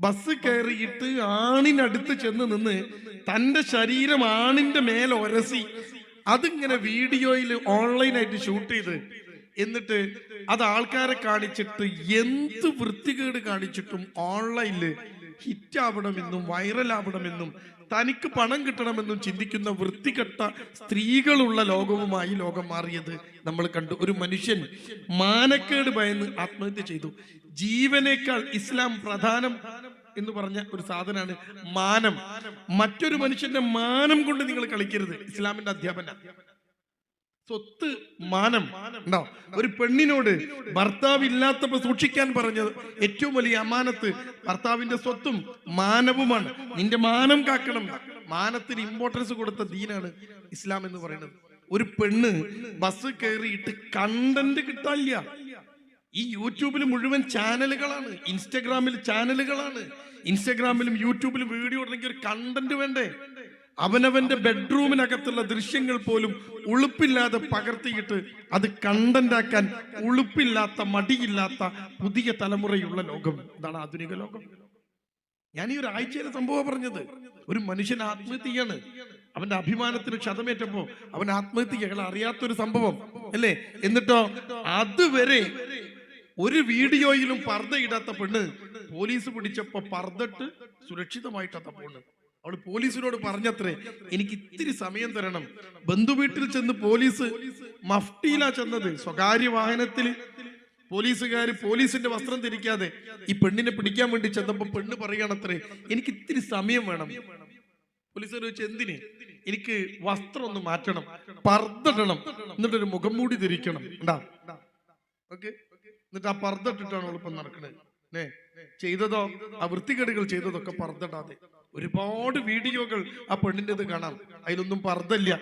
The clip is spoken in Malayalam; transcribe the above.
ബസ് കയറിയിട്ട് ആണിനടുത്ത് ചെന്ന് നിന്ന് തന്റെ ശരീരം ആണിന്റെ മേലെ ഒരസി അതിങ്ങനെ വീഡിയോയിൽ ഓൺലൈനായിട്ട് ഷൂട്ട് ചെയ്ത് എന്നിട്ട് അത് ആൾക്കാരെ കാണിച്ചിട്ട് എന്ത് വൃത്തികേട് കാണിച്ചിട്ടും ഓൺലൈനില് ഹിറ്റ് ആവണമെന്നും വൈറലാവണമെന്നും തനിക്ക് പണം കിട്ടണമെന്നും ചിന്തിക്കുന്ന വൃത്തികെട്ട സ്ത്രീകളുള്ള ലോകവുമായി ലോകം മാറിയത് നമ്മൾ കണ്ടു. ഒരു മനുഷ്യൻ മാനക്കേട് ഭയന്ന് ആത്മഹത്യ ചെയ്തു. ജീവനേക്കാൾ ഇസ്ലാം പ്രധാനം എന്ന് പറഞ്ഞ ഒരു സാധനമാണ് മാനം. മറ്റൊരു മനുഷ്യന്റെ മാനം കൊണ്ട് നിങ്ങൾ കളിക്കരുത്. ഇസ്ലാമിന്റെ അധ്യാപന സ്വത്ത് മാനം ഉണ്ടോ? ഒരു പെണ്ണിനോട് ഭർത്താവ് ഇല്ലാത്തപ്പോ സൂക്ഷിക്കാൻ പറഞ്ഞത് ഏറ്റവും വലിയ അമാനത്ത് ഭർത്താവിന്റെ സ്വത്തും മാനവുമാണ്. നിന്റെ മാനം കാക്കണം. മാനത്തിന് ഇമ്പോർട്ടൻസ് കൊടുത്ത ദീനാണ് ഇസ്ലാം എന്ന് പറയുന്നത്. ഒരു പെണ്ണ് ബസ് കയറിയിട്ട് കണ്ടന്റ് കിട്ടാനില്ല. ഈ യൂട്യൂബിൽ മുഴുവൻ ചാനലുകളാണ്, ഇൻസ്റ്റഗ്രാമിൽ ചാനലുകളാണ്. ഇൻസ്റ്റഗ്രാമിലും യൂട്യൂബിലും വീഡിയോ ഇടണമെങ്കിൽ ഒരു കണ്ടന്റ് വേണ്ടേ? അവനവന്റെ ബെഡ്റൂമിനകത്തുള്ള ദൃശ്യങ്ങൾ പോലും ഉളുപ്പില്ലാതെ പകർത്തിയിട്ട് അത് കണ്ടന്റ് ആക്കാൻ ഉളുപ്പില്ലാത്ത മടിയില്ലാത്ത പുതിയ തലമുറയുള്ള ലോകം. ഇതാണ് ആധുനിക ലോകം. ഞാൻ ഈ ഒരു ആഴ്ചയിലെ സംഭവം പറഞ്ഞത്. ഒരു മനുഷ്യൻ ആത്മഹത്യ ചെയ്യാണ്. അവന്റെ അഭിമാനത്തിന് ക്ഷതമേറ്റപ്പോ അവൻ ആത്മഹത്യ ചെയ്യാൻ അറിയാത്തൊരു സംഭവം അല്ലേ? എന്നിട്ടോ അതുവരെ ഒരു വീഡിയോയിലും പർദ്ദയിടാത്ത പെണ്ണ് പോലീസ് പിടിച്ചപ്പോ പർദ്ദട്ട് സുരക്ഷിതമായിട്ടാ പോണ്. അവള് പോലീസിനോട് പറഞ്ഞത്രേ, എനിക്ക് ഇത്തിരി സമയം തരണം. ബന്ധുവീട്ടിൽ ചെന്ന് പോലീസ് മഫ്റ്റിയിലാ ചെന്നത്. സ്വകാര്യ വാഹനത്തിൽ പോലീസുകാര് പോലീസിന്റെ വസ്ത്രം ധരിക്കാതെ ഈ പെണ്ണിനെ പിടിക്കാൻ വേണ്ടി ചെന്നപ്പോ പെണ്ണ് പറയണത്രേ, എനിക്ക് ഇത്തിരി സമയം വേണം. പോലീസുകാർ ചോദിച്ചു, എന്തിന്? എനിക്ക് വസ്ത്രം ഒന്ന് മാറ്റണം, പർദ്ദടണം, എന്നിട്ടൊരു മുഖം മൂടി ധരിക്കണം. ഓക്കെ, എന്നിട്ട് ആ പർദ്ദ ഇട്ടിട്ടാണ് അവളിപ്പം നടക്കണത്. ചെയ്തതോ ആ വൃത്തികേടുകൾ ചെയ്തതൊക്കെ പർദ്ദടാതെ. ഒരുപാട് വീഡിയോകൾ ആ പെണ്ണിൻ്റെത് കാണാം. അതിലൊന്നും പർദ്ദയില്ല.